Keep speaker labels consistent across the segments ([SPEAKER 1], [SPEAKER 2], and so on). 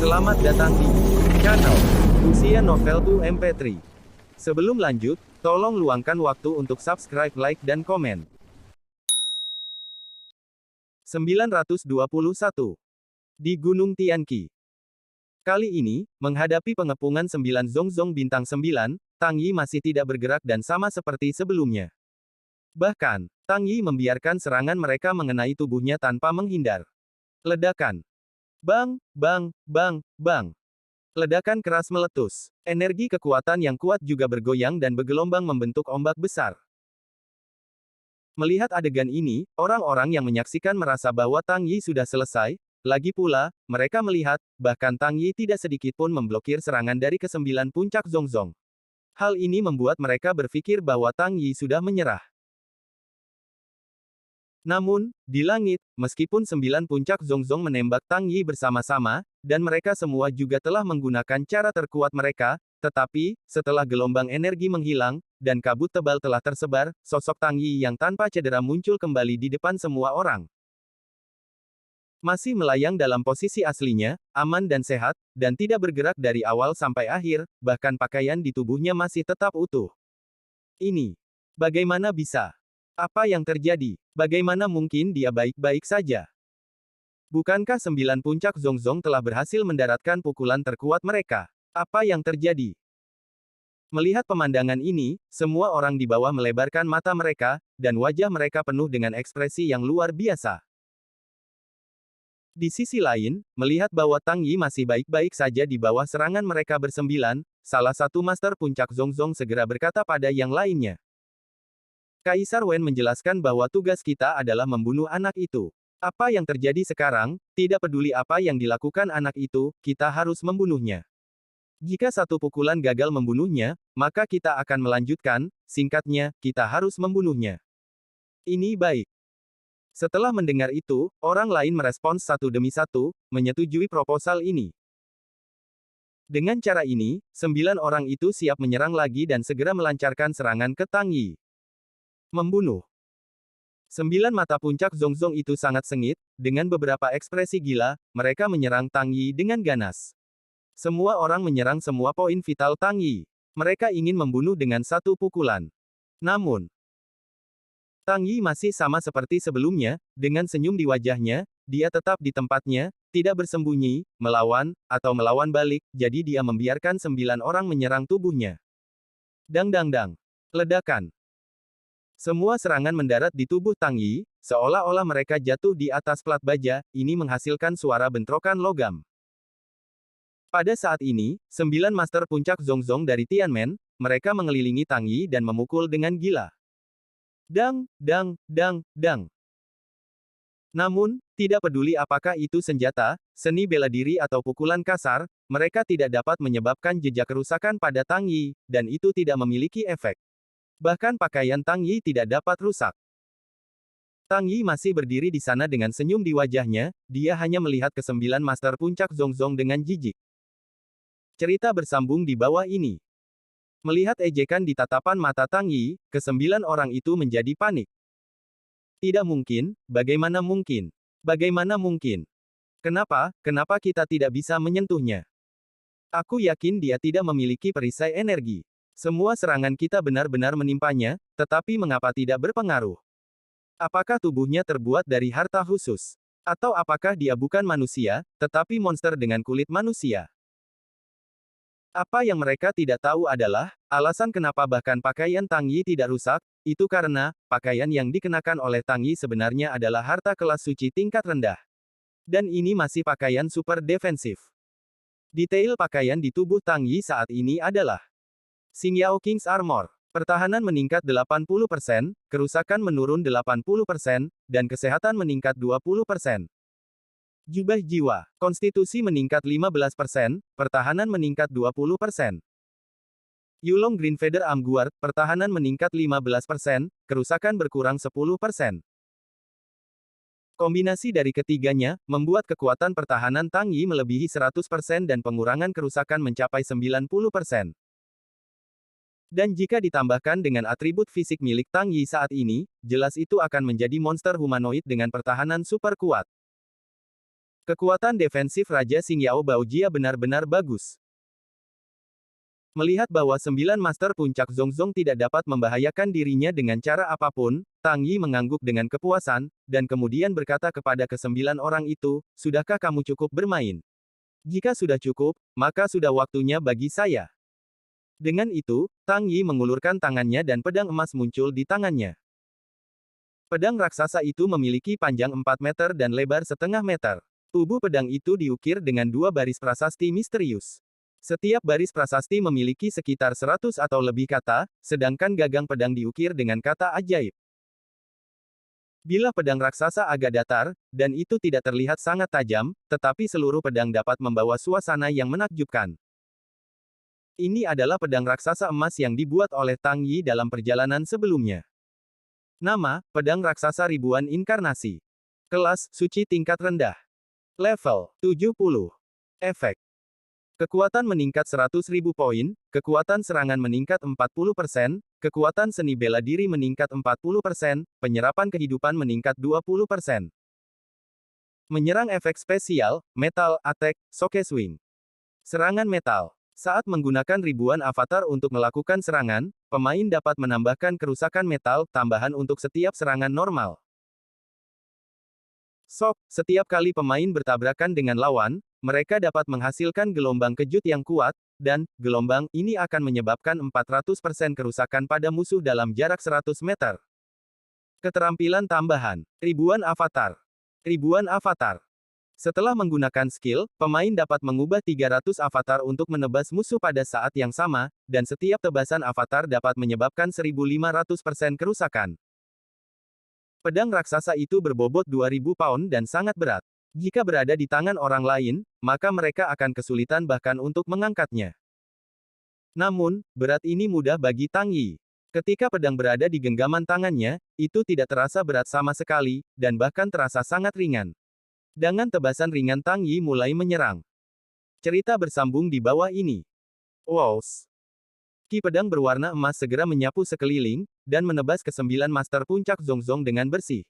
[SPEAKER 1] Selamat datang di channel Usia Novel 2 MP3. Sebelum lanjut, tolong luangkan waktu untuk subscribe, like, dan komen. 921. Di Gunung Tianqi. Kali ini, menghadapi pengepungan 9 Zongzong bintang 9, Tang Yi masih tidak bergerak dan sama seperti sebelumnya. Bahkan, Tang Yi membiarkan serangan mereka mengenai tubuhnya tanpa menghindar. Ledakan. Bang, bang, bang, bang. Ledakan keras meletus. Energi kekuatan yang kuat juga bergoyang dan bergelombang membentuk ombak besar. Melihat adegan ini, orang-orang yang menyaksikan merasa bahwa Tang Yi sudah selesai. Lagi pula, mereka melihat, bahkan Tang Yi tidak sedikit pun memblokir serangan dari ke-9 puncak Zongzong. Hal ini membuat mereka berpikir bahwa Tang Yi sudah menyerah. Namun, di langit, meskipun 9 puncak Zongzong menembak Tang Yi bersama-sama, dan mereka semua juga telah menggunakan cara terkuat mereka, tetapi, setelah gelombang energi menghilang, dan kabut tebal telah tersebar, sosok Tang Yi yang tanpa cedera muncul kembali di depan semua orang. Masih melayang dalam posisi aslinya, aman dan sehat, dan tidak bergerak dari awal sampai akhir, bahkan pakaian di tubuhnya masih tetap utuh. Ini. Bagaimana bisa? Apa yang terjadi? Bagaimana mungkin dia baik-baik saja? Bukankah 9 puncak Zongzong telah berhasil mendaratkan pukulan terkuat mereka? Apa yang terjadi? Melihat pemandangan ini, semua orang di bawah melebarkan mata mereka, dan wajah mereka penuh dengan ekspresi yang luar biasa. Di sisi lain, melihat bahwa Tang Yi masih baik-baik saja di bawah serangan mereka bersembilan, salah satu master puncak Zongzong segera berkata pada yang lainnya. Kaisar Wen menjelaskan bahwa tugas kita adalah membunuh anak itu. Apa yang terjadi sekarang, tidak peduli apa yang dilakukan anak itu, kita harus membunuhnya. Jika satu pukulan gagal membunuhnya, maka kita akan melanjutkan, singkatnya, kita harus membunuhnya. Ini baik. Setelah mendengar itu, orang lain merespons satu demi satu, menyetujui proposal ini. Dengan cara ini, 9 orang itu siap menyerang lagi dan segera melancarkan serangan ke Tang Yi. Membunuh. 9 mata puncak Zongzong itu sangat sengit, dengan beberapa ekspresi gila, mereka menyerang Tang Yi dengan ganas. Semua orang menyerang semua poin vital Tang Yi. Mereka ingin membunuh dengan satu pukulan. Namun, Tang Yi masih sama seperti sebelumnya, dengan senyum di wajahnya, dia tetap di tempatnya, tidak bersembunyi, melawan, atau melawan balik, jadi dia membiarkan 9 orang menyerang tubuhnya. Dang dang dang. Ledakan. Semua serangan mendarat di tubuh Tang Yi, seolah-olah mereka jatuh di atas plat baja, ini menghasilkan suara bentrokan logam. Pada saat ini, 9 master puncak Zongzong dari Tianmen, mereka mengelilingi Tang Yi dan memukul dengan gila. Dang, dang, dang, dang. Namun, tidak peduli apakah itu senjata, seni bela diri atau pukulan kasar, mereka tidak dapat menyebabkan jejak kerusakan pada Tang Yi, dan itu tidak memiliki efek. Bahkan pakaian Tang Yi tidak dapat rusak. Tang Yi masih berdiri di sana dengan senyum di wajahnya, dia hanya melihat ke-9 master puncak Zongzong dengan jijik. Cerita bersambung di bawah ini. Melihat ejekan di tatapan mata Tang Yi, ke-9 orang itu menjadi panik. Tidak mungkin, bagaimana mungkin? Bagaimana mungkin? Kenapa kita tidak bisa menyentuhnya? Aku yakin dia tidak memiliki perisai energi. Semua serangan kita benar-benar menimpanya, tetapi mengapa tidak berpengaruh? Apakah tubuhnya terbuat dari harta khusus? Atau apakah dia bukan manusia, tetapi monster dengan kulit manusia? Apa yang mereka tidak tahu adalah, alasan kenapa bahkan pakaian Tang Yi tidak rusak, itu karena, pakaian yang dikenakan oleh Tang Yi sebenarnya adalah harta kelas suci tingkat rendah. Dan ini masih pakaian super defensif. Detail pakaian di tubuh Tang Yi saat ini adalah Xing Yao King's Armor. Pertahanan meningkat 80%, kerusakan menurun 80%, dan kesehatan meningkat 20%. Jubah jiwa. Konstitusi meningkat 15%, pertahanan meningkat 20%. Yulong Green Feather Arm Guard, pertahanan meningkat 15%, kerusakan berkurang 10%. Kombinasi dari ketiganya, membuat kekuatan pertahanan Tang Yi melebihi 100% dan pengurangan kerusakan mencapai 90%. Dan jika ditambahkan dengan atribut fisik milik Tang Yi saat ini, jelas itu akan menjadi monster humanoid dengan pertahanan super kuat. Kekuatan defensif Raja Xingyao Baojia benar-benar bagus. Melihat bahwa 9 Master Puncak Zongzong tidak dapat membahayakan dirinya dengan cara apapun, Tang Yi mengangguk dengan kepuasan, dan kemudian berkata kepada ke-9 orang itu, "Sudahkah kamu cukup bermain? Jika sudah cukup, maka sudah waktunya bagi saya." Dengan itu, Tang Yi mengulurkan tangannya dan pedang emas muncul di tangannya. Pedang raksasa itu memiliki panjang 4 meter dan lebar setengah meter. Tubuh pedang itu diukir dengan 2 baris prasasti misterius. Setiap baris prasasti memiliki sekitar 100 atau lebih kata, sedangkan gagang pedang diukir dengan kata ajaib. Bilah pedang raksasa agak datar, dan itu tidak terlihat sangat tajam, tetapi seluruh pedang dapat membawa suasana yang menakjubkan. Ini adalah pedang raksasa emas yang dibuat oleh Tang Yi dalam perjalanan sebelumnya. Nama, Pedang Raksasa Ribuan Inkarnasi. Kelas, Suci Tingkat Rendah. Level, 70. Efek. Kekuatan meningkat 100.000 poin, kekuatan serangan meningkat 40%, kekuatan seni bela diri meningkat 40%, penyerapan kehidupan meningkat 20%. Menyerang efek spesial, Metal Attack, Shockwave Swing. Serangan metal. Saat menggunakan ribuan avatar untuk melakukan serangan, pemain dapat menambahkan kerusakan metal tambahan untuk setiap serangan normal. Shock, setiap kali pemain bertabrakan dengan lawan, mereka dapat menghasilkan gelombang kejut yang kuat, dan gelombang ini akan menyebabkan 400% kerusakan pada musuh dalam jarak 100 meter. Keterampilan tambahan, ribuan avatar. Ribuan avatar. Setelah menggunakan skill, pemain dapat mengubah 300 avatar untuk menebas musuh pada saat yang sama, dan setiap tebasan avatar dapat menyebabkan 1500% kerusakan. Pedang raksasa itu berbobot 2000 pound dan sangat berat. Jika berada di tangan orang lain, maka mereka akan kesulitan bahkan untuk mengangkatnya. Namun, berat ini mudah bagi Tang Yi. Ketika pedang berada di genggaman tangannya, itu tidak terasa berat sama sekali, dan bahkan terasa sangat ringan. Dengan tebasan ringan Tang Yi mulai menyerang. Cerita bersambung di bawah ini. Wows! Ki pedang berwarna emas segera menyapu sekeliling, dan menebas ke-9 Master Puncak Zongzong dengan bersih.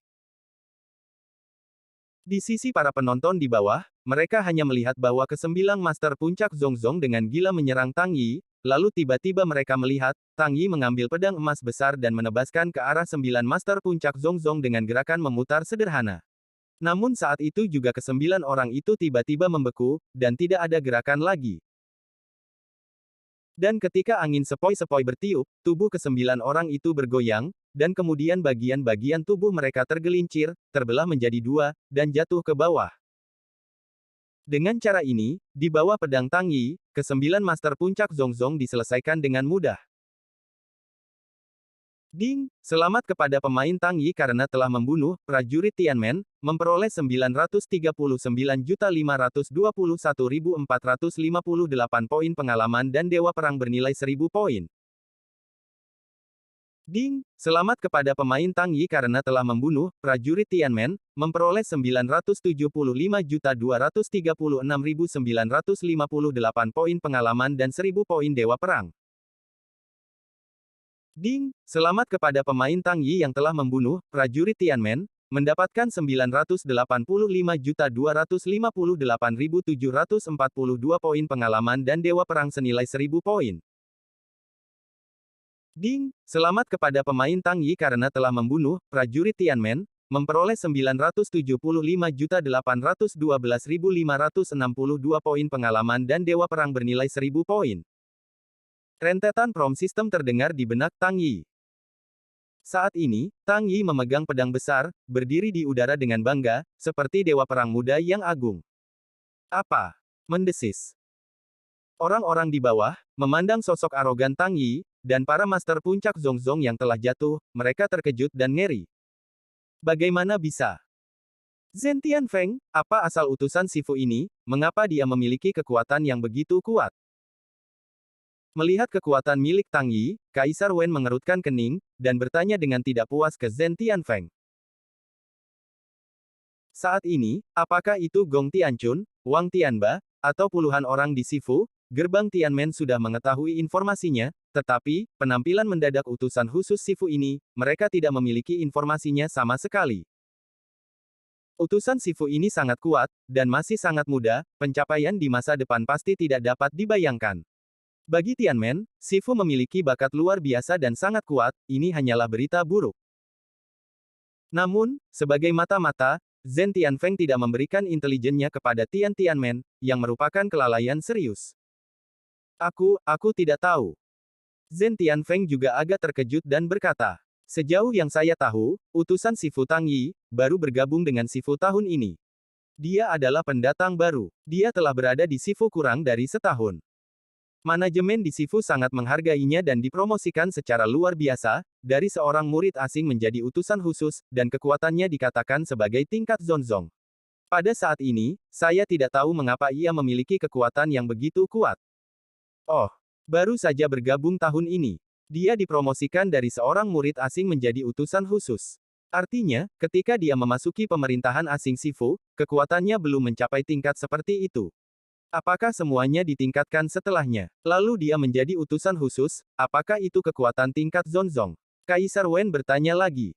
[SPEAKER 1] Di sisi para penonton di bawah, mereka hanya melihat bahwa ke-9 Master Puncak Zongzong dengan gila menyerang Tang Yi, lalu tiba-tiba mereka melihat, Tang Yi mengambil pedang emas besar dan menebaskan ke arah 9 Master Puncak Zongzong dengan gerakan memutar sederhana. Namun saat itu juga ke-9 orang itu tiba-tiba membeku, dan tidak ada gerakan lagi. Dan ketika angin sepoi-sepoi bertiup, tubuh ke-9 orang itu bergoyang, dan kemudian bagian-bagian tubuh mereka tergelincir, terbelah menjadi 2, dan jatuh ke bawah. Dengan cara ini, di bawah pedang Tang Yi, ke-9 Master Puncak Zongzong diselesaikan dengan mudah. Ding! Selamat kepada pemain Tang Yi karena telah membunuh prajurit Tianmen, memperoleh 939.521.458 poin pengalaman dan Dewa Perang bernilai 1000 poin. Ding! Selamat kepada pemain Tang Yi karena telah membunuh prajurit Tianmen, memperoleh 975.236.958 poin pengalaman dan 1000 poin Dewa Perang. Ding! Selamat kepada pemain Tang Yi yang telah membunuh prajurit Tianmen, mendapatkan 985.258.742 poin pengalaman dan Dewa Perang senilai 1000 poin. Ding! Selamat kepada pemain Tang Yi karena telah membunuh prajurit Tianmen, memperoleh 975.812.562 poin pengalaman dan Dewa Perang bernilai 1000 poin. Rentetan prom sistem terdengar di benak Tang Yi. Saat ini, Tang Yi memegang pedang besar, berdiri di udara dengan bangga, seperti dewa perang muda yang agung. Apa? Mendesis. Orang-orang di bawah, memandang sosok arogan Tang Yi, dan para Master Puncak Zongzong yang telah jatuh, mereka terkejut dan ngeri. Bagaimana bisa? Zhen Tianfeng, apa asal utusan Sifu ini, mengapa dia memiliki kekuatan yang begitu kuat? Melihat kekuatan milik Tang Yi, Kaisar Wen mengerutkan kening, dan bertanya dengan tidak puas ke Zhen Tianfeng. Saat ini, apakah itu Gong Tianchun, Wang Tianba, atau puluhan orang di Sifu, gerbang Tianmen sudah mengetahui informasinya, tetapi, penampilan mendadak utusan khusus Sifu ini, mereka tidak memiliki informasinya sama sekali. Utusan Sifu ini sangat kuat, dan masih sangat muda, pencapaian di masa depan pasti tidak dapat dibayangkan. Bagi Tianmen, Sifu memiliki bakat luar biasa dan sangat kuat, ini hanyalah berita buruk. Namun, sebagai mata-mata, Zhen Tianfeng tidak memberikan intelijennya kepada Tianmen, yang merupakan kelalaian serius. Aku tidak tahu. Zhen Tianfeng juga agak terkejut dan berkata, sejauh yang saya tahu, utusan Sifu Tang Yi, baru bergabung dengan Sifu tahun ini. Dia adalah pendatang baru. Dia telah berada di Sifu kurang dari setahun. Manajemen di Sifu sangat menghargainya dan dipromosikan secara luar biasa, dari seorang murid asing menjadi utusan khusus, dan kekuatannya dikatakan sebagai tingkat Zonzong. Pada saat ini, saya tidak tahu mengapa ia memiliki kekuatan yang begitu kuat. Oh, baru saja bergabung tahun ini. Dia dipromosikan dari seorang murid asing menjadi utusan khusus. Artinya, ketika dia memasuki pemerintahan asing Sifu, kekuatannya belum mencapai tingkat seperti itu. Apakah semuanya ditingkatkan setelahnya? Lalu dia menjadi utusan khusus, apakah itu kekuatan tingkat Zonzong? Kaisar Wen bertanya lagi.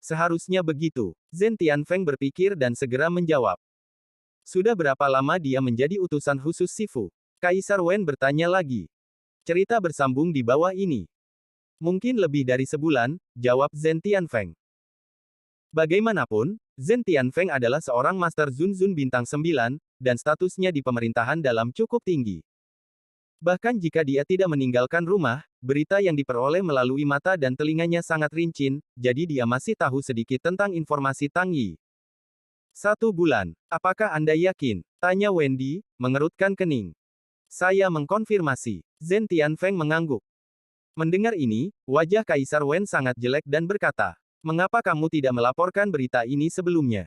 [SPEAKER 1] Seharusnya begitu. Zhen Tianfeng berpikir dan segera menjawab. Sudah berapa lama dia menjadi utusan khusus Sifu? Kaisar Wen bertanya lagi. Cerita bersambung di bawah ini. Mungkin lebih dari sebulan, jawab Zhen Tianfeng. Bagaimanapun, Zhen Tianfeng adalah seorang Master Zunzun bintang 9, dan statusnya di pemerintahan dalam cukup tinggi. Bahkan jika dia tidak meninggalkan rumah, berita yang diperoleh melalui mata dan telinganya sangat rinci, jadi dia masih tahu sedikit tentang informasi Tang Yi. 1 bulan. Apakah Anda yakin? Tanya Wendy, mengerutkan kening. Saya mengkonfirmasi. Zhen Tianfeng mengangguk. Mendengar ini, wajah Kaisar Wen sangat jelek dan berkata, mengapa kamu tidak melaporkan berita ini sebelumnya?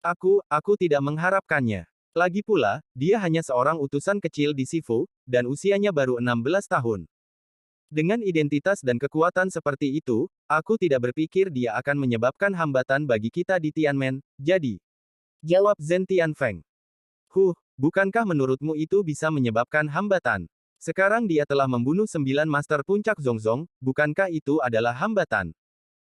[SPEAKER 1] Aku tidak mengharapkannya. Lagi pula, dia hanya seorang utusan kecil di Sifu, dan usianya baru 16 tahun. Dengan identitas dan kekuatan seperti itu, aku tidak berpikir dia akan menyebabkan hambatan bagi kita di Tianmen, jadi. Jawab Zhen Tianfeng. Bukankah menurutmu itu bisa menyebabkan hambatan? Sekarang dia telah membunuh 9 Master Puncak Zonzong, bukankah itu adalah hambatan?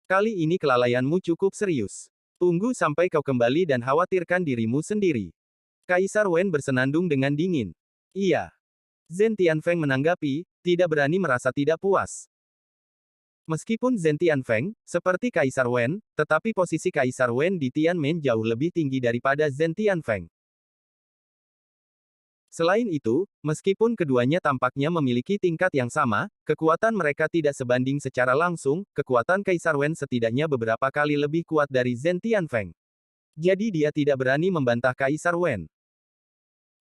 [SPEAKER 1] Kali ini kelalaianmu cukup serius. Tunggu sampai kau kembali dan khawatirkan dirimu sendiri. Kaisar Wen bersenandung dengan dingin. Iya. Zhen Tianfeng menanggapi, tidak berani merasa tidak puas. Meskipun Zhen Tianfeng, seperti Kaisar Wen, tetapi posisi Kaisar Wen di Tianmen jauh lebih tinggi daripada Zhen Tianfeng. Selain itu, meskipun keduanya tampaknya memiliki tingkat yang sama, kekuatan mereka tidak sebanding secara langsung, kekuatan Kaisar Wen setidaknya beberapa kali lebih kuat dari Zhen Tianfeng. Jadi dia tidak berani membantah Kaisar Wen.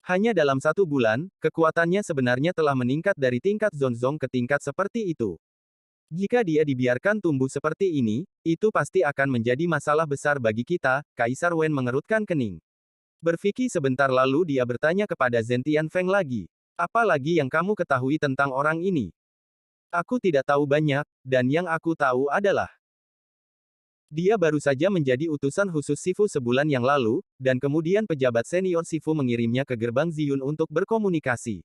[SPEAKER 1] Hanya dalam 1 bulan, kekuatannya sebenarnya telah meningkat dari tingkat Zonzong ke tingkat seperti itu. Jika dia dibiarkan tumbuh seperti ini, itu pasti akan menjadi masalah besar bagi kita, Kaisar Wen mengerutkan kening. Berpikir sebentar lalu dia bertanya kepada Zhen Tianfeng lagi. Apa lagi yang kamu ketahui tentang orang ini? Aku tidak tahu banyak, dan yang aku tahu adalah dia baru saja menjadi utusan khusus Sifu sebulan yang lalu, dan kemudian pejabat senior Sifu mengirimnya ke gerbang Ziyun untuk berkomunikasi.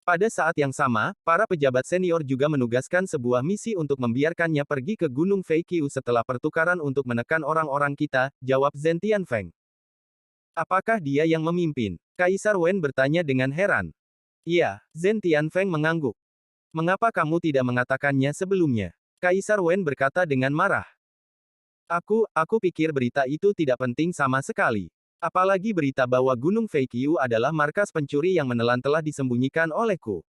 [SPEAKER 1] Pada saat yang sama, para pejabat senior juga menugaskan sebuah misi untuk membiarkannya pergi ke Gunung Feiqiu setelah pertukaran untuk menekan orang-orang kita, jawab Zhen Tianfeng. Apakah dia yang memimpin? Kaisar Wen bertanya dengan heran. Iya, Zhen Tianfeng mengangguk. Mengapa kamu tidak mengatakannya sebelumnya? Kaisar Wen berkata dengan marah. Aku pikir berita itu tidak penting sama sekali. Apalagi berita bahwa Gunung Feiqiu adalah markas pencuri yang menelan telah disembunyikan olehku.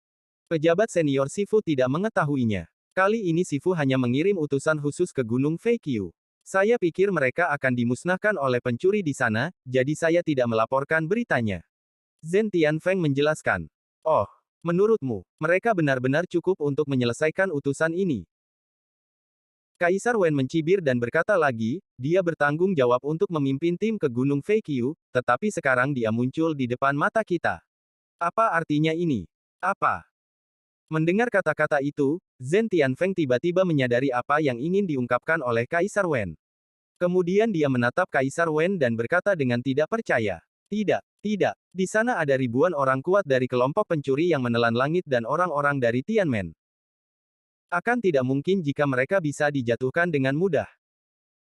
[SPEAKER 1] Pejabat senior Sifu tidak mengetahuinya. Kali ini Sifu hanya mengirim utusan khusus ke Gunung Feiqiu. Saya pikir mereka akan dimusnahkan oleh pencuri di sana, jadi saya tidak melaporkan beritanya. Zhen Tianfeng menjelaskan. Oh, menurutmu, mereka benar-benar cukup untuk menyelesaikan utusan ini? Kaisar Wen mencibir dan berkata lagi, dia bertanggung jawab untuk memimpin tim ke Gunung Feiqiu, tetapi sekarang dia muncul di depan mata kita. Apa artinya ini? Apa? Mendengar kata-kata itu, Zhen Tianfeng tiba-tiba menyadari apa yang ingin diungkapkan oleh Kaisar Wen. Kemudian dia menatap Kaisar Wen dan berkata dengan tidak percaya. Tidak. Di sana ada ribuan orang kuat dari kelompok pencuri yang menelan langit dan orang-orang dari Tianmen. Akan tidak mungkin jika mereka bisa dijatuhkan dengan mudah.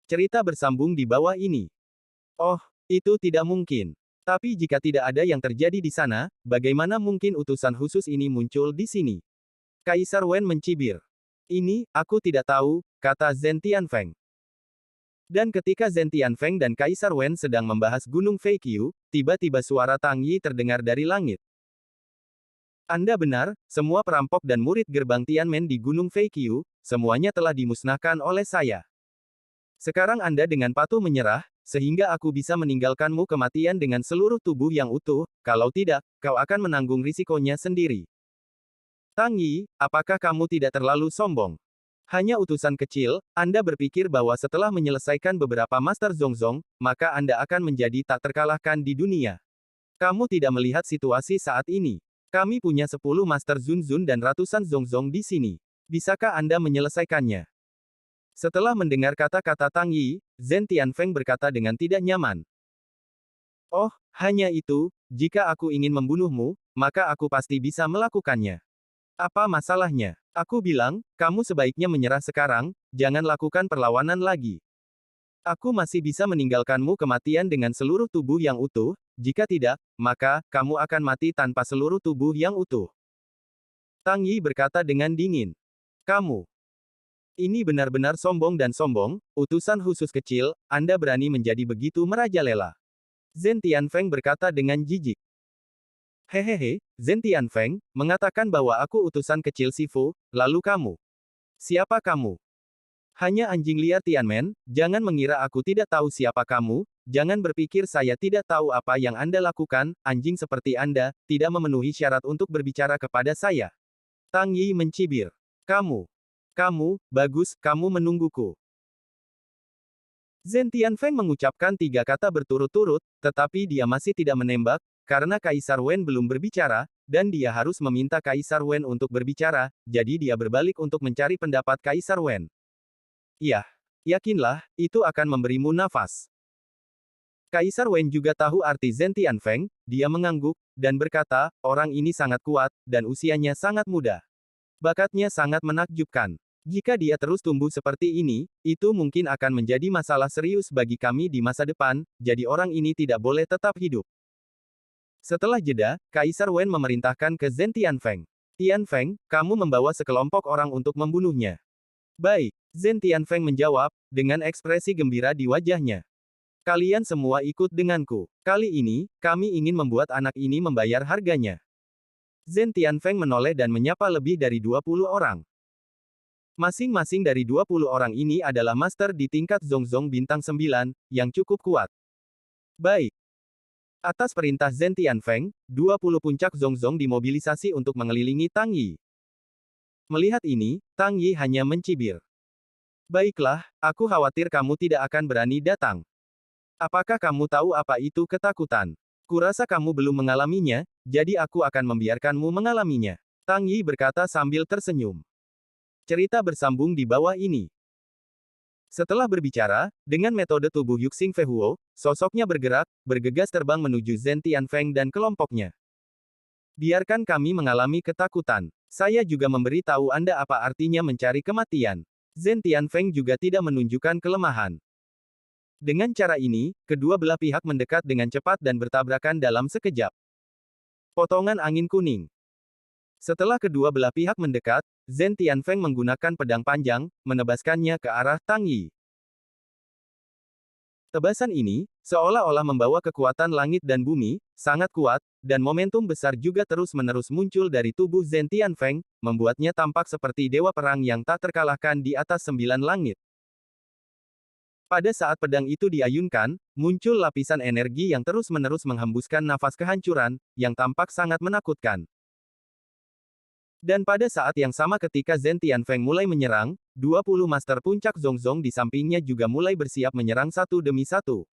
[SPEAKER 1] Cerita bersambung di bawah ini. Oh, itu tidak mungkin. Tapi jika tidak ada yang terjadi di sana, bagaimana mungkin utusan khusus ini muncul di sini? Kaisar Wen mencibir. Ini, aku tidak tahu, kata Zhen Tianfeng. Dan ketika Zhen Tianfeng dan Kaisar Wen sedang membahas Gunung Feiqiu, tiba-tiba suara Tang Yi terdengar dari langit. Anda benar, semua perampok dan murid gerbang Tianmen di Gunung Feiqiu, semuanya telah dimusnahkan oleh saya. Sekarang Anda dengan patuh menyerah, sehingga aku bisa meninggalkanmu kematian dengan seluruh tubuh yang utuh, kalau tidak, kau akan menanggung risikonya sendiri. Tang Yi, apakah kamu tidak terlalu sombong? Hanya utusan kecil, Anda berpikir bahwa setelah menyelesaikan beberapa Master Zongzong, maka Anda akan menjadi tak terkalahkan di dunia. Kamu tidak melihat situasi saat ini. Kami punya 10 Master Zunzun dan ratusan Zongzong di sini. Bisakah Anda menyelesaikannya? Setelah mendengar kata-kata Tang Yi, Zhen Tianfeng berkata dengan tidak nyaman. Oh, hanya itu, jika aku ingin membunuhmu, maka aku pasti bisa melakukannya. Apa masalahnya? Aku bilang, kamu sebaiknya menyerah sekarang, jangan lakukan perlawanan lagi. Aku masih bisa meninggalkanmu kematian dengan seluruh tubuh yang utuh, jika tidak, maka, kamu akan mati tanpa seluruh tubuh yang utuh. Tang Yi berkata dengan dingin. Kamu. Ini benar-benar sombong dan sombong, utusan khusus kecil, Anda berani menjadi begitu merajalela. Zhen Tianfeng berkata dengan jijik. Hehehe, Zhen Tianfeng, mengatakan bahwa aku utusan kecil Sifu, lalu kamu. Siapa kamu? Hanya anjing liar Tianmen, jangan mengira aku tidak tahu siapa kamu, jangan berpikir saya tidak tahu apa yang Anda lakukan, anjing seperti Anda, tidak memenuhi syarat untuk berbicara kepada saya. Tang Yi mencibir. Kamu. Bagus, kamu menungguku. Zhen Tianfeng mengucapkan 3 kata berturut-turut, tetapi dia masih tidak menembak, karena Kaisar Wen belum berbicara, dan dia harus meminta Kaisar Wen untuk berbicara, jadi dia berbalik untuk mencari pendapat Kaisar Wen. Iya, yakinlah, itu akan memberimu nafas. Kaisar Wen juga tahu arti Zhen Tianfeng, dia mengangguk, dan berkata, orang ini sangat kuat, dan usianya sangat muda. Bakatnya sangat menakjubkan. Jika dia terus tumbuh seperti ini, itu mungkin akan menjadi masalah serius bagi kami di masa depan, jadi orang ini tidak boleh tetap hidup. Setelah jeda, Kaisar Wen memerintahkan ke Zhen Tianfeng. Tianfeng, kamu membawa sekelompok orang untuk membunuhnya. Baik, Zhen Tianfeng menjawab, dengan ekspresi gembira di wajahnya. Kalian semua ikut denganku. Kali ini, kami ingin membuat anak ini membayar harganya. Zhen Tianfeng menoleh dan menyapa lebih dari 20 orang. Masing-masing dari 20 orang ini adalah master di tingkat Zongzong bintang 9, yang cukup kuat. Baik. Atas perintah Zhen Tianfeng, 20 puncak Zongzong dimobilisasi untuk mengelilingi Tang Yi. Melihat ini, Tang Yi hanya mencibir. Baiklah, aku khawatir kamu tidak akan berani datang. Apakah kamu tahu apa itu ketakutan? Kurasa kamu belum mengalaminya, jadi aku akan membiarkanmu mengalaminya. Tang Yi berkata sambil tersenyum. Cerita bersambung di bawah ini. Setelah berbicara, dengan metode tubuh Yuxing Fehuo, sosoknya bergerak, bergegas terbang menuju Zhen Tianfeng dan kelompoknya. Biarkan kami mengalami ketakutan. Saya juga memberi tahu Anda apa artinya mencari kematian. Zhen Tianfeng juga tidak menunjukkan kelemahan. Dengan cara ini, kedua belah pihak mendekat dengan cepat dan bertabrakan dalam sekejap. Potongan angin kuning. Setelah kedua belah pihak mendekat, Zhen Tianfeng menggunakan pedang panjang, menebaskannya ke arah Tang Yi. Tebasan ini, seolah-olah membawa kekuatan langit dan bumi, sangat kuat, dan momentum besar juga terus-menerus muncul dari tubuh Zhen Tianfeng, membuatnya tampak seperti dewa perang yang tak terkalahkan di atas 9 langit. Pada saat pedang itu diayunkan, muncul lapisan energi yang terus-menerus menghembuskan nafas kehancuran, yang tampak sangat menakutkan. Dan pada saat yang sama ketika Zhen Tianfeng mulai menyerang, 20 master puncak Zongzong di sampingnya juga mulai bersiap menyerang satu demi satu.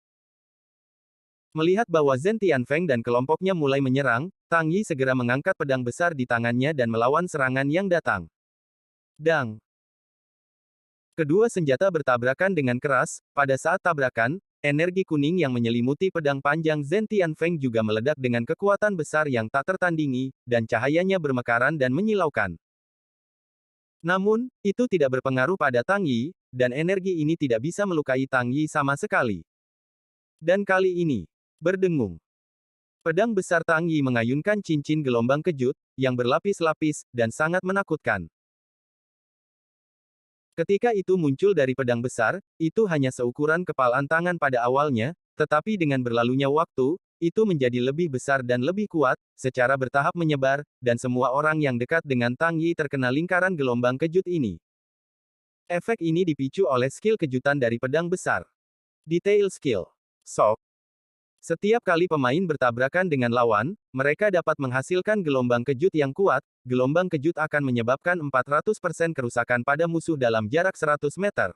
[SPEAKER 1] Melihat bahwa Zhen Tianfeng dan kelompoknya mulai menyerang, Tang Yi segera mengangkat pedang besar di tangannya dan melawan serangan yang datang. Dang! Kedua senjata bertabrakan dengan keras, pada saat tabrakan, energi kuning yang menyelimuti pedang panjang Zhen Tianfeng juga meledak dengan kekuatan besar yang tak tertandingi, dan cahayanya bermekaran dan menyilaukan. Namun, itu tidak berpengaruh pada Tang Yi, dan energi ini tidak bisa melukai Tang Yi sama sekali. Dan kali ini, berdengung. Pedang besar Tang Yi mengayunkan cincin gelombang kejut, yang berlapis-lapis, dan sangat menakutkan. Ketika itu muncul dari pedang besar, itu hanya seukuran kepalan tangan pada awalnya, tetapi dengan berlalunya waktu, itu menjadi lebih besar dan lebih kuat, secara bertahap menyebar, dan semua orang yang dekat dengan Tang Yi terkena lingkaran gelombang kejut ini. Efek ini dipicu oleh skill kejutan dari pedang besar. Detail skill. Shock. Setiap kali pemain bertabrakan dengan lawan, mereka dapat menghasilkan gelombang kejut yang kuat. Gelombang kejut akan menyebabkan 400% kerusakan pada musuh dalam jarak 100 meter.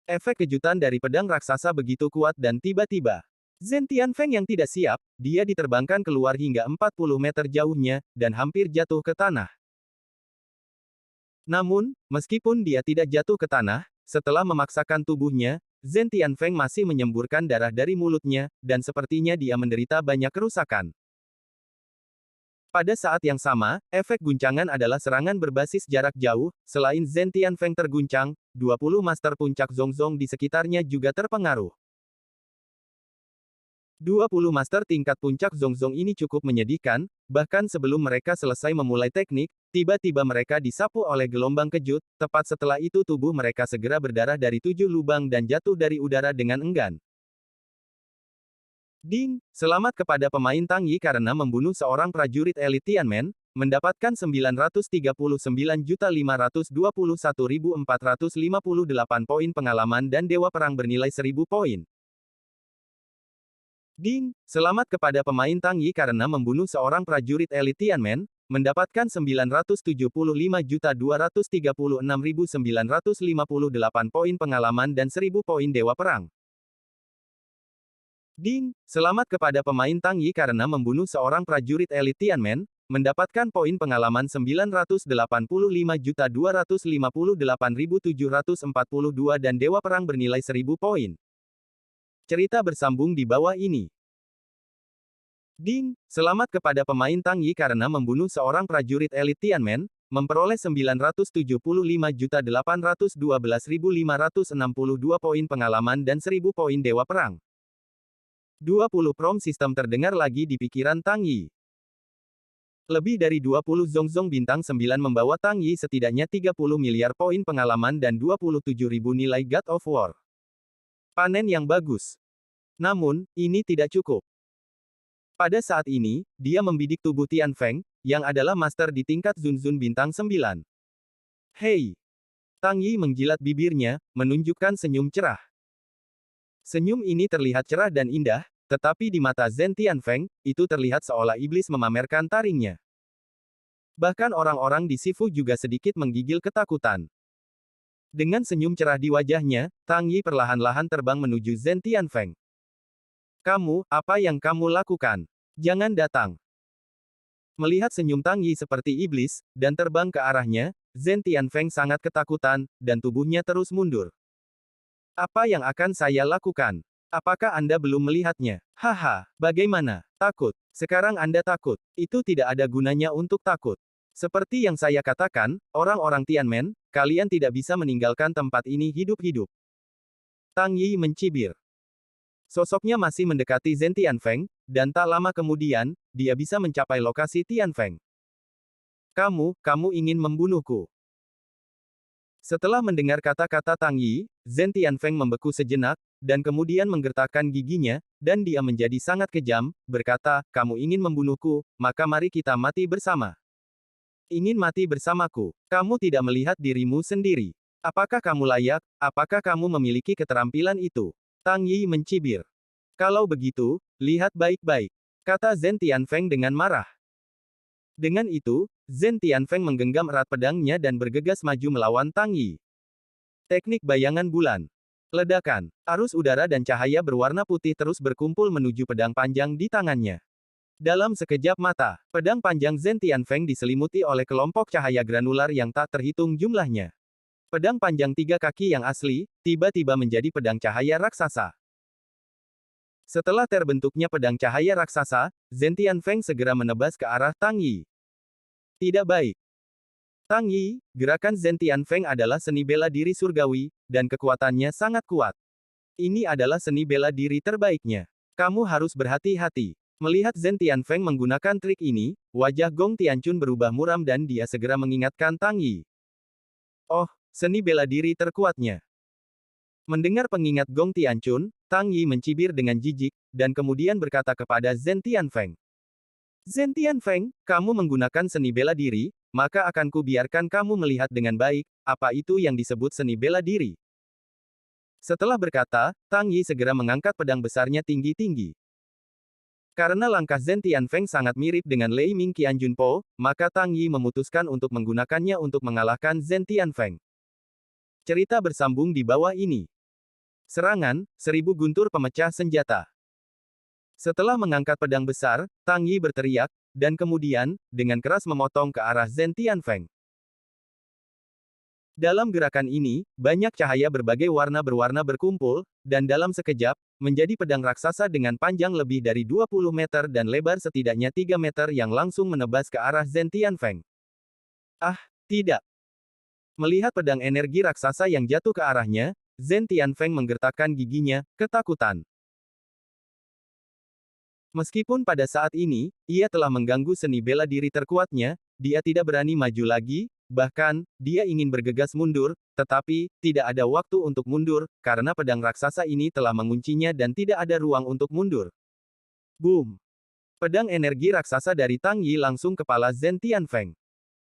[SPEAKER 1] Efek kejutan dari pedang raksasa begitu kuat dan tiba-tiba, Zhen Tianfeng yang tidak siap, dia diterbangkan keluar hingga 40 meter jauhnya, dan hampir jatuh ke tanah. Namun, meskipun dia tidak jatuh ke tanah, setelah memaksakan tubuhnya, Zhen Tianfeng masih menyemburkan darah dari mulutnya, dan sepertinya dia menderita banyak kerusakan. Pada saat yang sama, efek guncangan adalah serangan berbasis jarak jauh. Selain Zhen Tianfeng terguncang, 20 master puncak Zongzong di sekitarnya juga terpengaruh. 20 master tingkat puncak Zongzong ini cukup menyedihkan, bahkan sebelum mereka selesai memulai teknik, tiba-tiba mereka disapu oleh gelombang kejut, tepat setelah itu tubuh mereka segera berdarah dari 7 lubang dan jatuh dari udara dengan enggan. Ding! Selamat kepada pemain Tang Yi karena membunuh seorang prajurit elit Tianmen, mendapatkan 939.521.458 poin pengalaman dan Dewa Perang bernilai 1000 poin. Ding! Selamat kepada pemain Tang Yi karena membunuh seorang prajurit elit Tianmen, mendapatkan 975.236.958 poin pengalaman dan 1000 poin Dewa Perang. Ding! Selamat kepada pemain Tang Yi karena membunuh seorang prajurit elit Tianmen, mendapatkan poin pengalaman 985.258.742 dan Dewa Perang bernilai 1000 poin. Cerita bersambung di bawah ini. Ding! Selamat kepada pemain Tang Yi karena membunuh seorang prajurit elit Tianmen, memperoleh 975.812.562 poin pengalaman dan 1000 poin Dewa Perang. 20 prom sistem terdengar lagi di pikiran Tang Yi. Lebih dari 20 Zongzong bintang 9 membawa Tang Yi setidaknya 30 miliar poin pengalaman dan 27.000 nilai God of War. Panen yang bagus. Namun, ini tidak cukup. Pada saat ini, dia membidik tubuh Tianfeng, yang adalah master di tingkat Zunzun bintang 9. Hei! Tang Yi menjilat bibirnya, menunjukkan senyum cerah. Senyum ini terlihat cerah dan indah, tetapi di mata Zhen Tianfeng, itu terlihat seolah iblis memamerkan taringnya. Bahkan orang-orang di Sifu juga sedikit menggigil ketakutan. Dengan senyum cerah di wajahnya, Tang Yi perlahan-lahan terbang menuju Zhen Tianfeng. Kamu, apa yang kamu lakukan? Jangan datang. Melihat senyum Tang Yi seperti iblis, dan terbang ke arahnya, Zhen Tianfeng sangat ketakutan, dan tubuhnya terus mundur. Apa yang akan saya lakukan? Apakah Anda belum melihatnya? Haha, bagaimana? Takut. Sekarang Anda takut. Itu tidak ada gunanya untuk takut. Seperti yang saya katakan, orang-orang Tianmen, kalian tidak bisa meninggalkan tempat ini hidup-hidup. Tang Yi mencibir. Sosoknya masih mendekati Zhen Tianfeng, dan tak lama kemudian, dia bisa mencapai lokasi Tianfeng. Kamu ingin membunuhku. Setelah mendengar kata-kata Tang Yi, Zhen Tianfeng membeku sejenak, dan kemudian menggertakkan giginya, dan dia menjadi sangat kejam, berkata, kamu ingin membunuhku, maka mari kita mati bersama. Ingin mati bersamaku. Kamu tidak melihat dirimu sendiri. Apakah kamu layak? Apakah kamu memiliki keterampilan itu? Tang Yi mencibir. Kalau begitu, lihat baik-baik, kata Zhen Tianfeng dengan marah. Dengan itu, Zhen Tianfeng menggenggam erat pedangnya dan bergegas maju melawan Tang Yi. Teknik bayangan bulan. Ledakan. Arus udara dan cahaya berwarna putih terus berkumpul menuju pedang panjang di tangannya. Dalam sekejap mata, pedang panjang Zhen Tianfeng diselimuti oleh kelompok cahaya granular yang tak terhitung jumlahnya. Pedang panjang 3 kaki yang asli, tiba-tiba menjadi pedang cahaya raksasa. Setelah terbentuknya pedang cahaya raksasa, Zhen Tianfeng segera menebas ke arah Tang Yi. Tidak baik. Tang Yi, gerakan Zhen Tianfeng adalah seni bela diri surgawi, dan kekuatannya sangat kuat. Ini adalah seni bela diri terbaiknya. Kamu harus berhati-hati. Melihat Zhen Tianfeng menggunakan trik ini, wajah Gong Tianchun berubah muram dan dia segera mengingatkan Tang Yi. Oh, seni bela diri terkuatnya. Mendengar pengingat Gong Tianchun, Tang Yi mencibir dengan jijik, dan kemudian berkata kepada Zhen Tianfeng. Zhen Tianfeng, kamu menggunakan seni bela diri, maka akan kubiarkan kamu melihat dengan baik, apa itu yang disebut seni bela diri. Setelah berkata, Tang Yi segera mengangkat pedang besarnya tinggi-tinggi. Karena langkah Zhen Tianfeng sangat mirip dengan Lei Ming Qianjunpo, maka Tang Yi memutuskan untuk menggunakannya untuk mengalahkan Zhen Tianfeng. Cerita bersambung di bawah ini. Serangan, 1000 guntur pemecah senjata. Setelah mengangkat pedang besar, Tang Yi berteriak, dan kemudian, dengan keras memotong ke arah Zhen Tianfeng. Dalam gerakan ini, banyak cahaya berbagai warna berwarna berkumpul, dan dalam sekejap, menjadi pedang raksasa dengan panjang lebih dari 20 meter dan lebar setidaknya 3 meter yang langsung menebas ke arah Zhen Tianfeng. Ah, tidak. Melihat pedang energi raksasa yang jatuh ke arahnya, Zhen Tianfeng menggertakkan giginya, ketakutan. Meskipun pada saat ini, ia telah mengganggu seni bela diri terkuatnya, dia tidak berani maju lagi, bahkan, dia ingin bergegas mundur, tetapi, tidak ada waktu untuk mundur, karena pedang raksasa ini telah menguncinya dan tidak ada ruang untuk mundur. Boom! Pedang energi raksasa dari Tang Yi langsung kepala Zhen Tianfeng.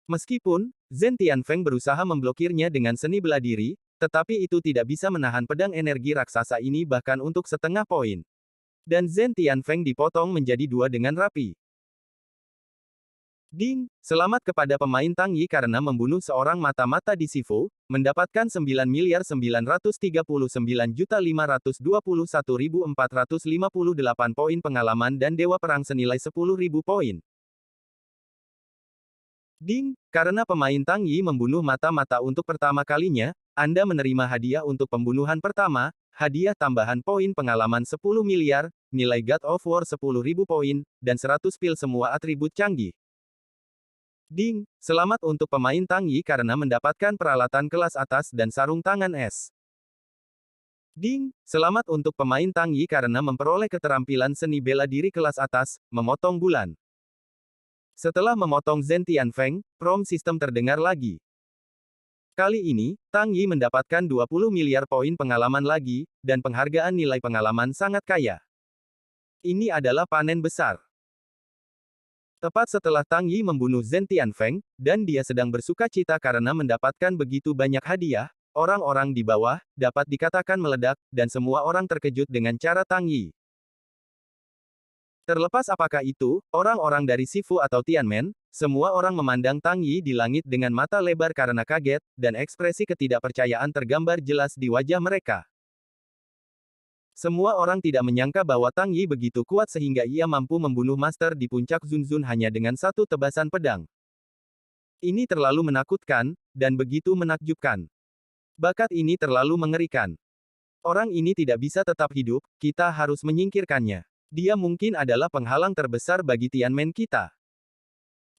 [SPEAKER 1] Meskipun, Zhen Tianfeng berusaha memblokirnya dengan seni bela diri, tetapi itu tidak bisa menahan pedang energi raksasa ini bahkan untuk setengah poin. Dan Zhen Tianfeng dipotong menjadi dua dengan rapi. Ding! Selamat kepada pemain Tang Yi karena membunuh seorang mata-mata di Sifu, mendapatkan 9.939.521.458 poin pengalaman dan Dewa Perang senilai 10.000 poin. Ding! Karena pemain Tang Yi membunuh mata-mata untuk pertama kalinya, Anda menerima hadiah untuk pembunuhan pertama, hadiah tambahan poin pengalaman 10 miliar, nilai God of War 10.000 poin, dan 100 pil semua atribut canggih. Ding! Selamat untuk pemain Tang Yi karena mendapatkan peralatan kelas atas dan sarung tangan es. Ding! Selamat untuk pemain Tang Yi karena memperoleh keterampilan seni bela diri kelas atas, memotong bulan. Setelah memotong Zhen Tianfeng, Prom sistem terdengar lagi. Kali ini, Tang Yi mendapatkan 20 miliar poin pengalaman lagi, dan penghargaan nilai pengalaman sangat kaya. Ini adalah panen besar. Tepat setelah Tang Yi membunuh Zhen Tianfeng, dan dia sedang bersuka cita karena mendapatkan begitu banyak hadiah, orang-orang di bawah, dapat dikatakan meledak, dan semua orang terkejut dengan cara Tang Yi. Terlepas apakah itu, orang-orang dari Sifu atau Tianmen, semua orang memandang Tang Yi di langit dengan mata lebar karena kaget, dan ekspresi ketidakpercayaan tergambar jelas di wajah mereka. Semua orang tidak menyangka bahwa Tang Yi begitu kuat sehingga ia mampu membunuh master di puncak Zunzun hanya dengan satu tebasan pedang. Ini terlalu menakutkan, dan begitu menakjubkan. Bakat ini terlalu mengerikan. Orang ini tidak bisa tetap hidup, kita harus menyingkirkannya. Dia mungkin adalah penghalang terbesar bagi Tianmen kita.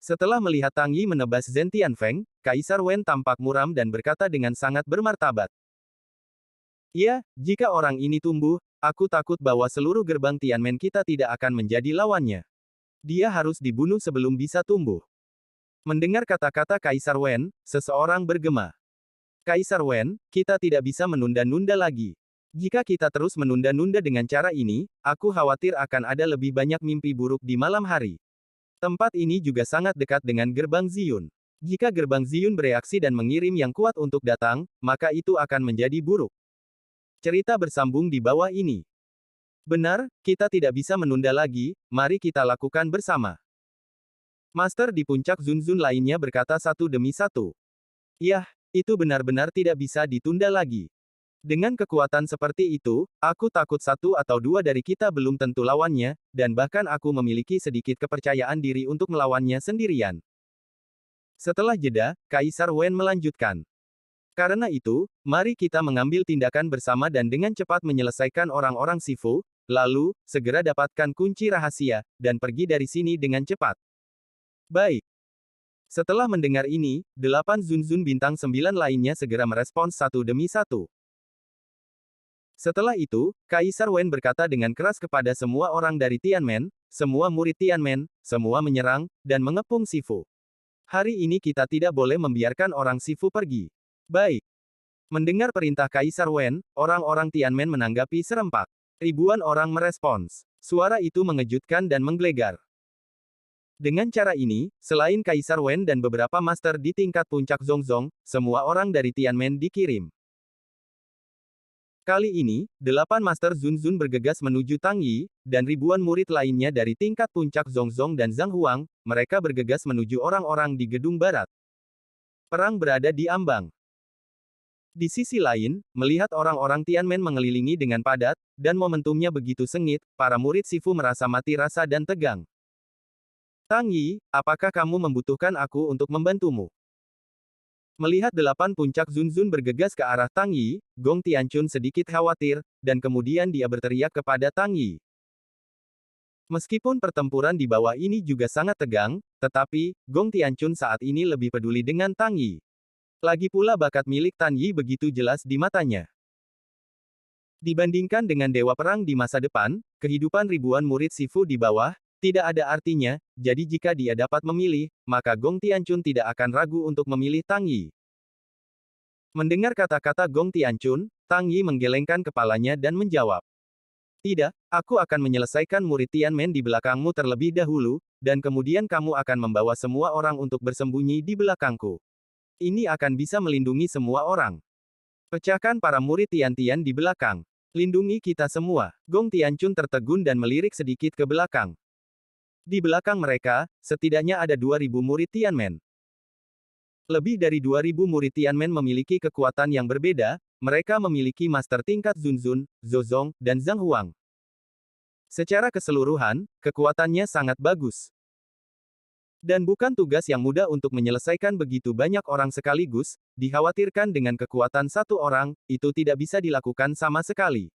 [SPEAKER 1] Setelah melihat Tang Yi menebas Zhen Tianfeng, Kaisar Wen tampak muram dan berkata dengan sangat bermartabat. Ya, jika orang ini tumbuh, aku takut bahwa seluruh gerbang Tianmen kita tidak akan menjadi lawannya. Dia harus dibunuh sebelum bisa tumbuh. Mendengar kata-kata Kaisar Wen, seseorang bergema. Kaisar Wen, kita tidak bisa menunda-nunda lagi. Jika kita terus menunda-nunda dengan cara ini, aku khawatir akan ada lebih banyak mimpi buruk di malam hari. Tempat ini juga sangat dekat dengan gerbang Ziyun. Jika gerbang Ziyun bereaksi dan mengirim yang kuat untuk datang, maka itu akan menjadi buruk. Cerita bersambung di bawah ini. Benar, kita tidak bisa menunda lagi, mari kita lakukan bersama. Master di puncak Zunzun lainnya berkata satu demi satu. Yah, itu benar-benar tidak bisa ditunda lagi. Dengan kekuatan seperti itu, aku takut satu atau dua dari kita belum tentu lawannya, dan bahkan aku memiliki sedikit kepercayaan diri untuk melawannya sendirian. Setelah jeda, Kaisar Wen melanjutkan. Karena itu, mari kita mengambil tindakan bersama dan dengan cepat menyelesaikan orang-orang Sifu, lalu, segera dapatkan kunci rahasia, dan pergi dari sini dengan cepat. Baik. Setelah mendengar ini, 8 Zunzun bintang 9 lainnya segera merespons satu demi satu. Setelah itu, Kaisar Wen berkata dengan keras kepada semua orang dari Tianmen, semua murid Tianmen, semua menyerang, dan mengepung Sifu. Hari ini kita tidak boleh membiarkan orang Sifu pergi. Baik. Mendengar perintah Kaisar Wen, orang-orang Tianmen menanggapi serempak. Ribuan orang merespons. Suara itu mengejutkan dan menggelegar. Dengan cara ini, selain Kaisar Wen dan beberapa master di tingkat puncak Zongzong, semua orang dari Tianmen dikirim. Kali ini, 8 master Zunzun bergegas menuju Tang Yi, dan ribuan murid lainnya dari tingkat puncak Zongzong dan Zhang Huang, mereka bergegas menuju orang-orang di gedung barat. Perang berada di ambang. Di sisi lain, melihat orang-orang Tianmen mengelilingi dengan padat, dan momentumnya begitu sengit, para murid Sifu merasa mati rasa dan tegang. Tang Yi, apakah kamu membutuhkan aku untuk membantumu? Melihat 8 puncak Zunzun bergegas ke arah Tang Yi, Gong Tianchun sedikit khawatir, dan kemudian dia berteriak kepada Tang Yi. Meskipun pertempuran di bawah ini juga sangat tegang, tetapi, Gong Tianchun saat ini lebih peduli dengan Tang Yi. Lagi pula bakat milik Tang Yi begitu jelas di matanya. Dibandingkan dengan Dewa Perang di masa depan, kehidupan ribuan murid Sifu di bawah, tidak ada artinya, jadi jika dia dapat memilih, maka Gong Tianchun tidak akan ragu untuk memilih Tang Yi. Mendengar kata-kata Gong Tianchun, Tang Yi menggelengkan kepalanya dan menjawab. Tidak, aku akan menyelesaikan murid Tianmen di belakangmu terlebih dahulu, dan kemudian kamu akan membawa semua orang untuk bersembunyi di belakangku. Ini akan bisa melindungi semua orang. Pecahkan para murid Tian-Tian di belakang. Lindungi kita semua. Gong Tianchun tertegun dan melirik sedikit ke belakang. Di belakang mereka, setidaknya ada 2.000 murid Tianmen. Lebih dari 2.000 murid Tianmen memiliki kekuatan yang berbeda, mereka memiliki master tingkat Zunzun, Zozong, dan Zhang Huang. Secara keseluruhan, kekuatannya sangat bagus. Dan bukan tugas yang mudah untuk menyelesaikan begitu banyak orang sekaligus, dikhawatirkan dengan kekuatan satu orang, itu tidak bisa dilakukan sama sekali.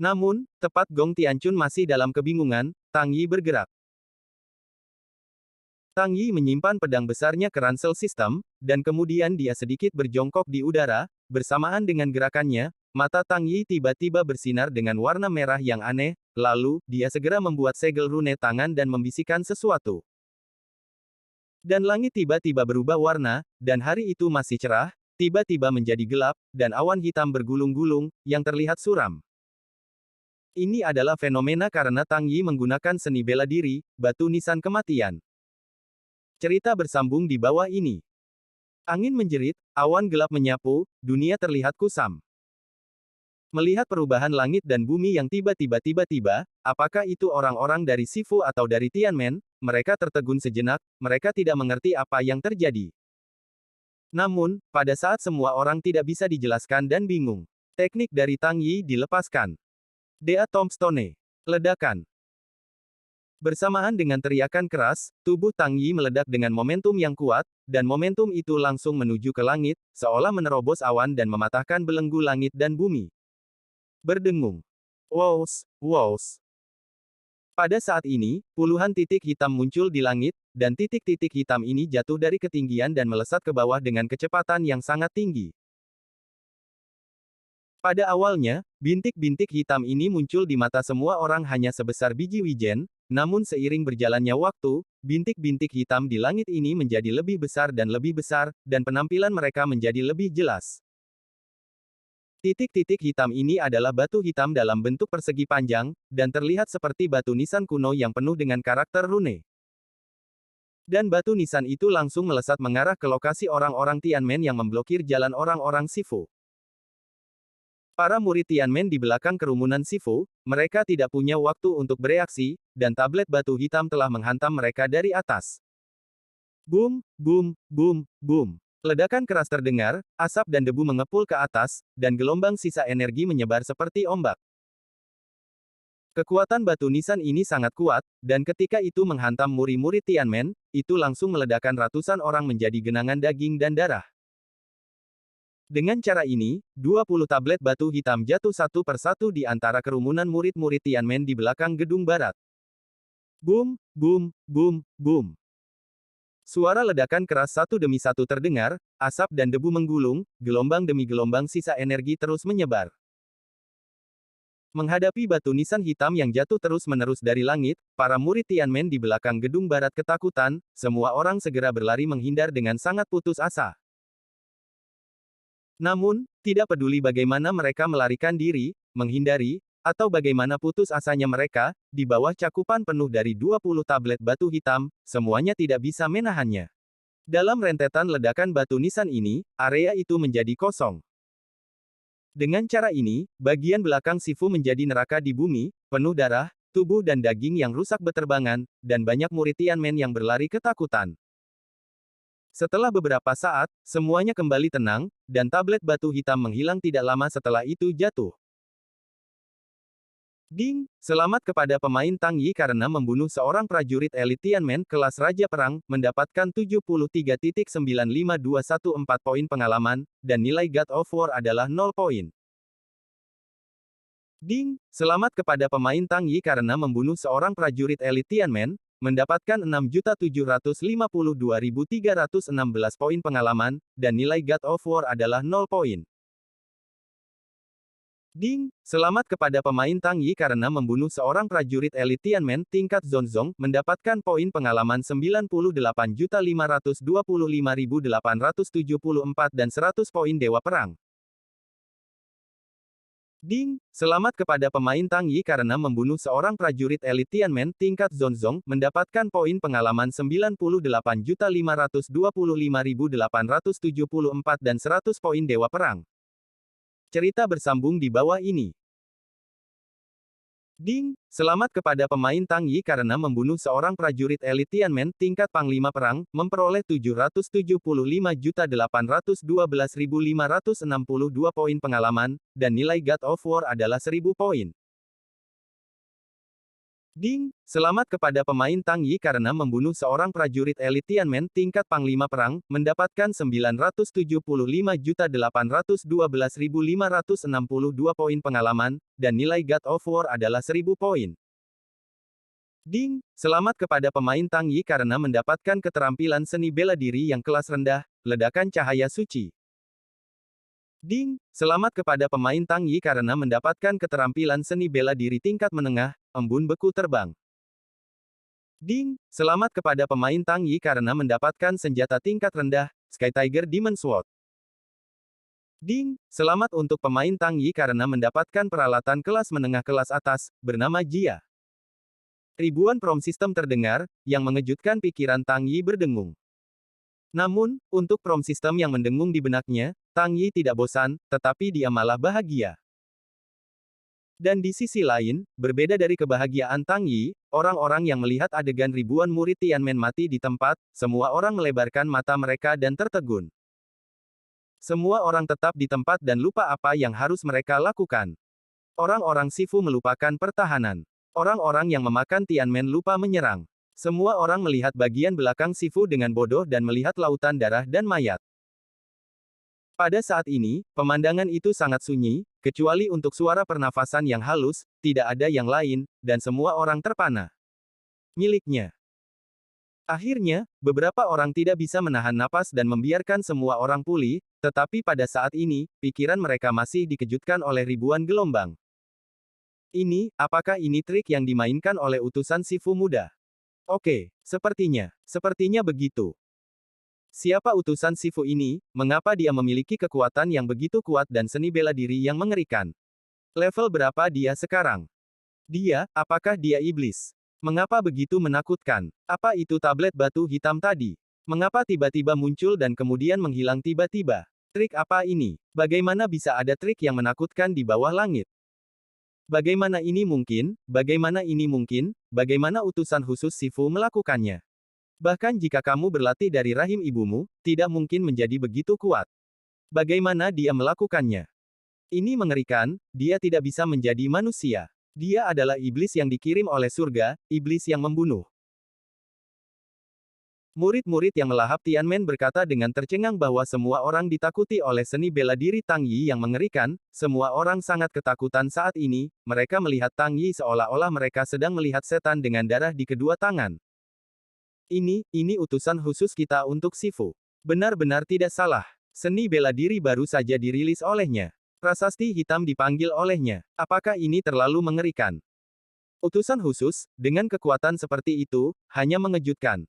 [SPEAKER 1] Namun, tepat Gong Tianchun masih dalam kebingungan, Tang Yi bergerak. Tang Yi menyimpan pedang besarnya ke ransel sistem, dan kemudian dia sedikit berjongkok di udara, bersamaan dengan gerakannya, mata Tang Yi tiba-tiba bersinar dengan warna merah yang aneh, lalu, dia segera membuat segel rune tangan dan membisikkan sesuatu. Dan langit tiba-tiba berubah warna, dan hari itu masih cerah, tiba-tiba menjadi gelap, dan awan hitam bergulung-gulung, yang terlihat suram. Ini adalah fenomena karena Tang Yi menggunakan seni bela diri, batu nisan kematian. Cerita bersambung di bawah ini. Angin menjerit, awan gelap menyapu, dunia terlihat kusam. Melihat perubahan langit dan bumi yang tiba-tiba, apakah itu orang-orang dari Sifu atau dari Tianmen, mereka tertegun sejenak, mereka tidak mengerti apa yang terjadi. Namun, pada saat semua orang tidak bisa dijelaskan dan bingung, teknik dari Tang Yi dilepaskan. Dea Tombstone. Ledakan. Bersamaan dengan teriakan keras, tubuh Tang Yi meledak dengan momentum yang kuat, dan momentum itu langsung menuju ke langit, seolah menerobos awan dan mematahkan belenggu langit dan bumi. Berdengung. Wows, wows. Pada saat ini, puluhan titik hitam muncul di langit, dan titik-titik hitam ini jatuh dari ketinggian dan melesat ke bawah dengan kecepatan yang sangat tinggi. Pada awalnya, bintik-bintik hitam ini muncul di mata semua orang hanya sebesar biji wijen, namun seiring berjalannya waktu, bintik-bintik hitam di langit ini menjadi lebih besar, dan penampilan mereka menjadi lebih jelas. Titik-titik hitam ini adalah batu hitam dalam bentuk persegi panjang, dan terlihat seperti batu nisan kuno yang penuh dengan karakter rune. Dan batu nisan itu langsung melesat mengarah ke lokasi orang-orang Tianmen yang memblokir jalan orang-orang Sifu. Para murid Tianmen di belakang kerumunan Sifu, mereka tidak punya waktu untuk bereaksi, dan tablet batu hitam telah menghantam mereka dari atas. Boom, boom, boom, boom. Ledakan keras terdengar, asap dan debu mengepul ke atas, dan gelombang sisa energi menyebar seperti ombak. Kekuatan batu nisan ini sangat kuat, dan ketika itu menghantam murid-murid Tianmen, itu langsung meledakkan ratusan orang menjadi genangan daging dan darah. Dengan cara ini, 20 tablet batu hitam jatuh satu persatu di antara kerumunan murid-murid Tianmen di belakang gedung barat. Boom, boom, boom, boom. Suara ledakan keras satu demi satu terdengar, asap dan debu menggulung, gelombang demi gelombang sisa energi terus menyebar. Menghadapi batu nisan hitam yang jatuh terus-menerus dari langit, para murid Tianmen di belakang gedung barat ketakutan, semua orang segera berlari menghindar dengan sangat putus asa. Namun, tidak peduli bagaimana mereka melarikan diri, menghindari, atau bagaimana putus asanya mereka, di bawah cakupan penuh dari 20 tablet batu hitam, semuanya tidak bisa menahannya. Dalam rentetan ledakan batu nisan ini, area itu menjadi kosong. Dengan cara ini, bagian belakang Sifu menjadi neraka di bumi, penuh darah, tubuh dan daging yang rusak beterbangan, dan banyak murid Tianmen yang berlari ketakutan. Setelah beberapa saat, semuanya kembali tenang, dan tablet batu hitam menghilang tidak lama setelah itu jatuh. Ding! Selamat kepada pemain Tang Yi karena membunuh seorang prajurit elit Tianmen kelas Raja Perang, mendapatkan 73.95214 poin pengalaman, dan nilai God of War adalah 0 poin. Ding! Selamat kepada pemain Tang Yi karena membunuh seorang prajurit elit Tianmen, mendapatkan 6.752.316 poin pengalaman, dan nilai God of War adalah 0 poin. Ding! Selamat kepada pemain Tang Yi karena membunuh seorang prajurit elit Tianmen tingkat Zonzong, mendapatkan poin pengalaman 98.525.874 dan 100 poin Dewa Perang. Ding! Selamat kepada pemain Tang Yi karena membunuh seorang prajurit elit Tianmen tingkat Zonzong, mendapatkan poin pengalaman 98.525.874 dan 100 poin Dewa Perang. Cerita bersambung di bawah ini. Ding! Selamat kepada pemain Tang Yi karena membunuh seorang prajurit elit Tianmen tingkat Panglima Perang, memperoleh 775.812.562 poin pengalaman, dan nilai God of War adalah 1000 poin. Ding! Selamat kepada pemain Tang Yi karena membunuh seorang prajurit elit Tianmen tingkat Panglima Perang, mendapatkan 975.812.562 poin pengalaman, dan nilai God of War adalah 1000 poin. Ding! Selamat kepada pemain Tang Yi karena mendapatkan keterampilan seni bela diri yang kelas rendah, ledakan cahaya suci. Ding! Selamat kepada pemain Tang Yi karena mendapatkan keterampilan seni bela diri tingkat menengah, embun beku terbang. Ding! Selamat kepada pemain Tang Yi karena mendapatkan senjata tingkat rendah, Sky Tiger Demon Sword. Ding! Selamat untuk pemain Tang Yi karena mendapatkan peralatan kelas menengah kelas atas, bernama Jia. Ribuan prom sistem terdengar, yang mengejutkan pikiran Tang Yi berdengung. Namun, untuk prom sistem yang mendengung di benaknya, Tang Yi tidak bosan, tetapi dia malah bahagia. Dan di sisi lain, berbeda dari kebahagiaan Tang Yi, orang-orang yang melihat adegan ribuan murid Tianmen mati di tempat, semua orang melebarkan mata mereka dan tertegun. Semua orang tetap di tempat dan lupa apa yang harus mereka lakukan. Orang-orang Sifu melupakan pertahanan. Orang-orang yang memakan Tianmen lupa menyerang. Semua orang melihat bagian belakang Sifu dengan bodoh dan melihat lautan darah dan mayat. Pada saat ini, pemandangan itu sangat sunyi, kecuali untuk suara pernafasan yang halus, tidak ada yang lain, dan semua orang terpana. Miliknya. Akhirnya, beberapa orang tidak bisa menahan napas dan membiarkan semua orang pulih, tetapi pada saat ini, pikiran mereka masih dikejutkan oleh ribuan gelombang. Apakah ini trik yang dimainkan oleh utusan Sifu muda? Oke, sepertinya begitu. Siapa utusan Sifu ini, mengapa dia memiliki kekuatan yang begitu kuat dan seni bela diri yang mengerikan? Level berapa dia sekarang? Apakah dia iblis? Mengapa begitu menakutkan? Apa itu tablet batu hitam tadi? Mengapa tiba-tiba muncul dan kemudian menghilang tiba-tiba? Trik apa ini? Bagaimana bisa ada trik yang menakutkan di bawah langit? Bagaimana ini mungkin? Bagaimana ini mungkin? Bagaimana utusan khusus Sifu melakukannya? Bahkan jika kamu berlatih dari rahim ibumu, tidak mungkin menjadi begitu kuat. Bagaimana dia melakukannya? Ini mengerikan, dia tidak bisa menjadi manusia. Dia adalah iblis yang dikirim oleh surga, iblis yang membunuh. Murid-murid yang melahap Tianmen berkata dengan tercengang bahwa semua orang ditakuti oleh seni bela diri Tang Yi yang mengerikan, semua orang sangat ketakutan saat ini, mereka melihat Tang Yi seolah-olah mereka sedang melihat setan dengan darah di kedua tangan. Ini utusan khusus kita untuk Sifu. Benar-benar tidak salah. Seni bela diri baru saja dirilis olehnya. Prasasti hitam dipanggil olehnya. Apakah ini terlalu mengerikan? Utusan khusus, dengan kekuatan seperti itu, hanya mengejutkan.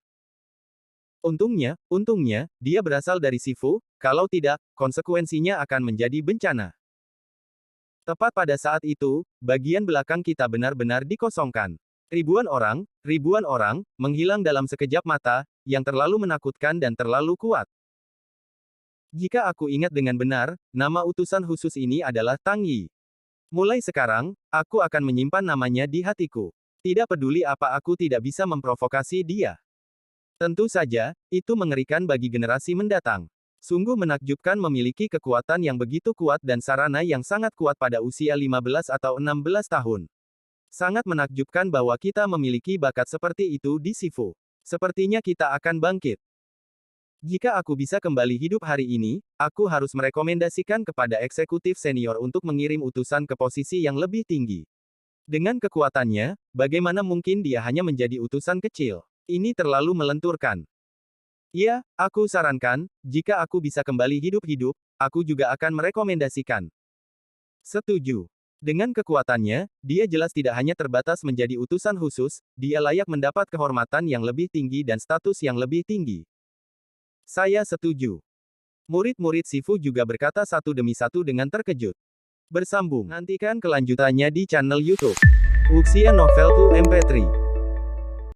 [SPEAKER 1] Untungnya, dia berasal dari Sifu, kalau tidak, konsekuensinya akan menjadi bencana. Tepat pada saat itu, bagian belakang kita benar-benar dikosongkan. Ribuan orang, menghilang dalam sekejap mata, yang terlalu menakutkan dan terlalu kuat. Jika aku ingat dengan benar, nama utusan khusus ini adalah Tang Yi. Mulai sekarang, aku akan menyimpan namanya di hatiku. Tidak peduli apa aku tidak bisa memprovokasi dia. Tentu saja, itu mengerikan bagi generasi mendatang. Sungguh menakjubkan memiliki kekuatan yang begitu kuat dan sarana yang sangat kuat pada usia 15 atau 16 tahun. Sangat menakjubkan bahwa kita memiliki bakat seperti itu di Sifu. Sepertinya kita akan bangkit. Jika aku bisa kembali hidup hari ini, aku harus merekomendasikan kepada eksekutif senior untuk mengirim utusan ke posisi yang lebih tinggi. Dengan kekuatannya, bagaimana mungkin dia hanya menjadi utusan kecil? Ini terlalu melenturkan. Ya, aku sarankan, jika aku bisa kembali hidup-hidup, aku juga akan merekomendasikan. Setuju. Dengan kekuatannya, dia jelas tidak hanya terbatas menjadi utusan khusus, dia layak mendapat kehormatan yang lebih tinggi dan status yang lebih tinggi. Saya setuju. Murid-murid Sifu juga berkata satu demi satu dengan terkejut. Bersambung. Nantikan kelanjutannya di channel YouTube Wuxia Novel 2 MP3.